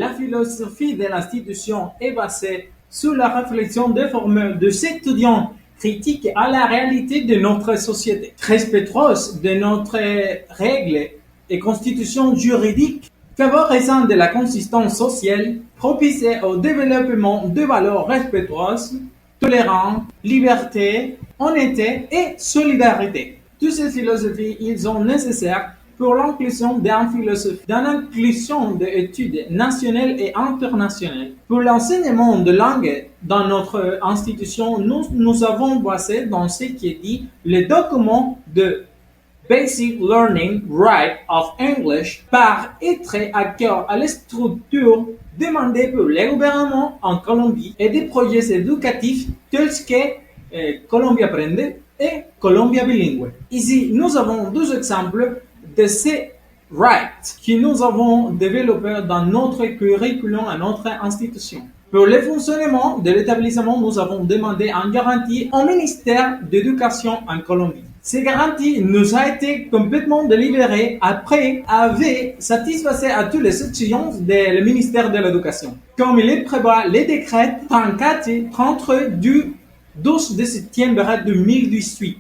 La philosophie de l'institution est basée sur la réflexion déformée de ces étudiants critiques à la réalité de notre société, respectueuse de notre règles et constitution juridique, favorisant de la consistance sociale, propice au développement de valeurs respectueuses, tolérantes, liberté, honnêteté et solidarité. Toutes ces philosophies, ils sont nécessaires pour l'inclusion d'études nationales et internationales. Pour l'enseignement de langue dans notre institution, nous avons basé dans ce qui est dit le document de Basic Learning Right of English par être à cœur à la structure demandée par le gouvernement en Colombie et des projets éducatifs tels que Colombia Aprende et Colombia Bilingue. Ici, nous avons deux exemples de ces rights que nous avons développés dans notre curriculum à notre institution. Pour le fonctionnement de l'établissement, nous avons demandé une garantie au ministère de l'Éducation en Colombie. Cette garantie nous a été complètement délivrée après avoir satisfait à tous les exigences du ministère de l'Éducation. Comme il prévoit le décret 34-33 du 12 septembre 2018.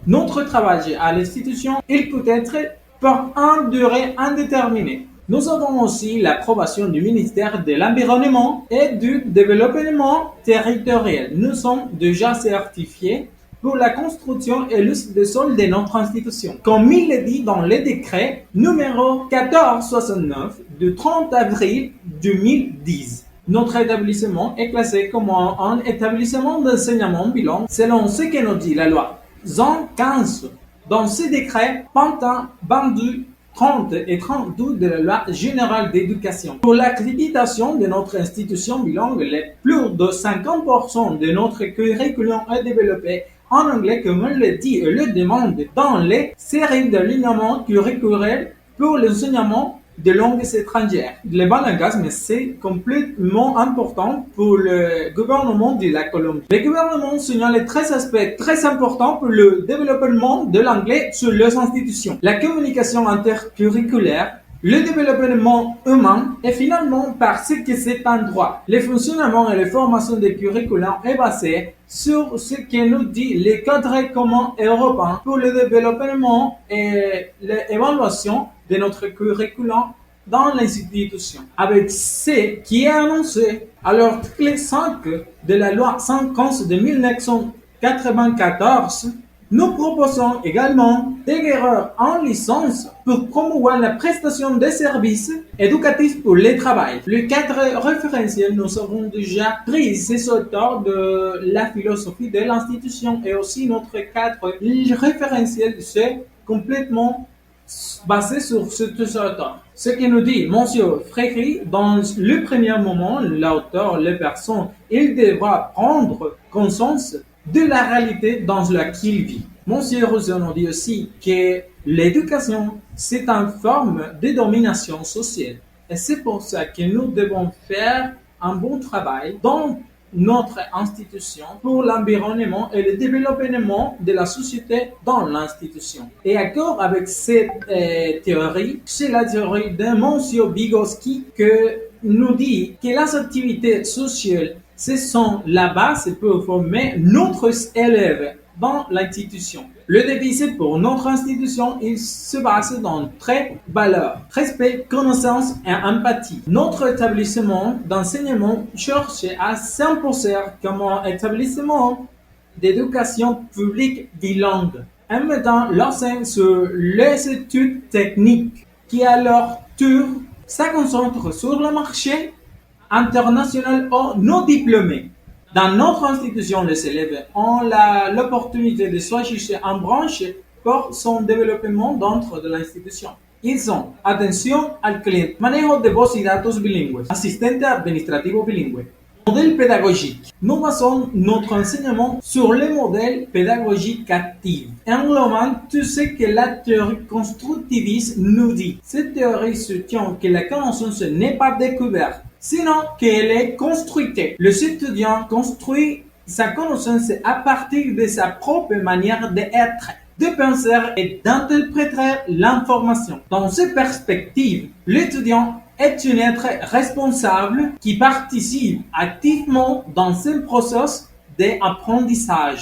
Notre travail à l'institution, il peut être pour une durée indéterminée. Nous avons aussi l'approbation du ministère de l'Environnement et du Développement territorial. Nous sommes déjà certifiés pour la construction et l'use des sols de notre institution. Comme il est dit dans le décret numéro 1469 du 30 avril 2010. Notre établissement est classé comme un établissement d'enseignement bilingue selon ce que nous dit la loi 115. Dans ce décret, Pantin 22, 30 et 32 de la loi générale d'éducation. Pour l'accréditation de notre institution bilingue, plus de 50% de notre curriculum est développé en anglais comme on le dit et le demande dans les séries d'alignement curriculaire pour l'enseignement de langues étrangères. Le bilinguisme, c'est complètement important pour le gouvernement de la Colombie. Le gouvernement signale 13 aspects très importants pour le développement de l'anglais sur les institutions. La communication intercurriculaire, le développement humain et finalement parce que c'est un droit. Le fonctionnement et la formation des curriculums est basé sur ce que nous dit le cadre commun européen pour le développement et l'évaluation de notre curriculum dans l'institution. Avec ce qui est annoncé à l'article 5 de la loi 115 de 1994, nous proposons également des erreurs en licence pour promouvoir la prestation des services éducatifs pour le travail. Le cadre référentiel, nous avons déjà pris ces auteurs de la philosophie de l'institution et aussi notre cadre référentiel, c'est complètement basé sur cet auteur. Ce que nous dit Monsieur Fréry, dans le premier moment, l'auteur, la personne, il devra prendre conscience de la réalité dans laquelle il vit. Monsieur Rousseau nous dit aussi que l'éducation, c'est une forme de domination sociale. Et c'est pour ça que nous devons faire un bon travail dans notre institution pour l'environnement et le développement de la société dans l'institution. Et accord avec cette théorie, c'est la théorie de Monsieur Vygotsky que nous dit que les activités sociales, ce sont la base pour former notre élève dans l'institution. Le déficit pour notre institution, il se base dans trois valeurs: respect, connaissance et empathie. Notre établissement d'enseignement cherche à s'imposer comme un établissement d'éducation publique bilingue, en mettant l'accent sur les études techniques qui, à leur tour, se concentrent sur le marché international ou non diplômés. Dans notre institution, les élèves ont l'opportunité de choisir en branche pour son développement dentro de l'institution. Ils ont atención al cliente, manejo de voz y datos bilingües, asistente administrativo bilingüe. Modèle pédagogique. Nous basons notre enseignement sur le modèle pédagogique actif, englobant tout ce que la théorie constructiviste nous dit. Cette théorie soutient que la connaissance n'est pas découverte, sinon qu'elle est construite. Les étudiants construit sa connaissance à partir de sa propre manière d'être, de penser et d'interpréter l'information. Dans cette perspective, l'étudiant est un être responsable qui participe activement dans ce processus d'apprentissage.